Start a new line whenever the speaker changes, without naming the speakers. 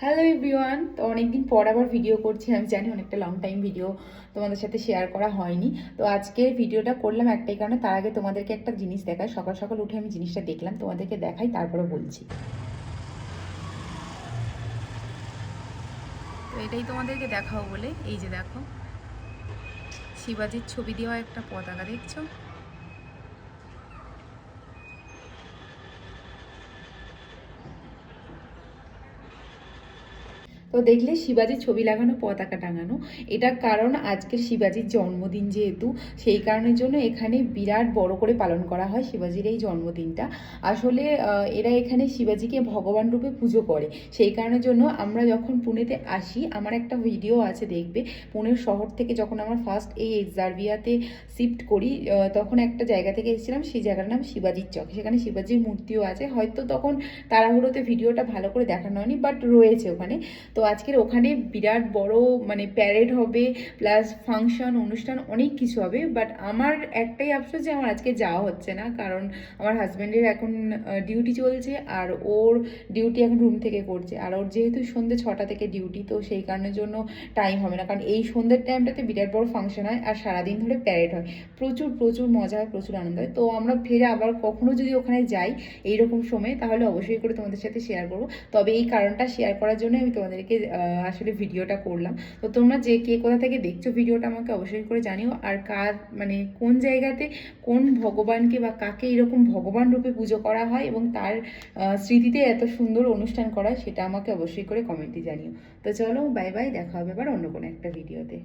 Hello everyone, তো অনেকদিন পর আবার ভিডিও করছি। আমি জানি অনেকটা লং টাইম ভিডিও তোমাদের সাথে শেয়ার করা হয়নি। তো আজকে ভিডিওটা করলাম একটাই কারণে, তার আগে তোমাদেরকে একটা জিনিস দেখাই। সকাল সকাল উঠে আমি জিনিসটা দেখলাম, তোমাদেরকে দেখাই, তারপরে বলছি। তো এটাই তোমাদেরকে দেখাও বলে, এই যে দেখো শিবাজির ছবি দেওয়া একটা পতাকা, দেখছো? তো দেখলে শিবাজির ছবি লাগানো, পতাকা টাঙানো। এটা কারণ আজকের শিবাজির জন্মদিন যেহেতু, সেই কারণের জন্য এখানে বিরাট বড় করে পালন করা হয় শিবাজির এই জন্মদিনটা। আসলে এরা এখানে শিবাজিকে ভগবান রূপে পুজো করে, সেই কারণের জন্য আমরা যখন পুনেতে আসি, আমার একটা ভিডিও আছে দেখবে, পুনের শহর থেকে যখন আমরা ফার্স্ট এই এক্সারবিয়াতে শিফট করি, তখন একটা জায়গা থেকে এসেছিলাম, সেই জায়গার নাম শিবাজির চক। সেখানে শিবাজির মূর্তিও আছে, হয়তো তখন তাড়াহুড়োতে ভিডিওটা ভালো করে দেখানো হয়নি, বাট রয়েছে ওখানে। তো আজকের ওখানে বিরাট বড় মানে প্যারেড হবে, প্লাস ফাংশন, অনুষ্ঠান, অনেক কিছু হবে। বাট আমার একটাই আফসোস যে আমার আজকে যাওয়া হচ্ছে না, কারণ আমার হাজব্যান্ডের এখন ডিউটি চলছে, আর ওর ডিউটি এখন রুম থেকে করছে, আর ওর যেহেতু সন্ধ্যে 6টা থেকে ডিউটি, তো সেই কারণের জন্য টাইম হবে না। কারণ এই সন্ধ্যের টাইমটাতে বিরাট বড় ফাংশন হয়, আর সারাদিন ধরে প্যারেড হয়, প্রচুর প্রচুর মজা হয়, প্রচুর আনন্দ হয়। তো আমরা ফিরে আবার কখনো যদি ওখানে যাই এইরকম সময়, তাহলে অবশ্যই করে তোমাদের সাথে শেয়ার করবো। তবে এই কারণটা শেয়ার করার জন্য আমি তোমাদেরকে আসলে ভিডিওটা করলাম। তো তোমরা যে কে কোথা থেকে দেখছো ভিডিওটা আমাকে অবশ্যই করে জানিও, আর কার মানে কোন জায়গাতে কোন ভগবানকে বা কাকে এরকম ভগবান রূপে পুজো করা হয় এবং তার স্মৃতিতে এত সুন্দর অনুষ্ঠান করা হয়, সেটা আমাকে অবশ্যই করে কমেন্টে জানিও। তো চলো, বাই বাই, দেখা হবে এবার অন্য কোনো একটা ভিডিওতে।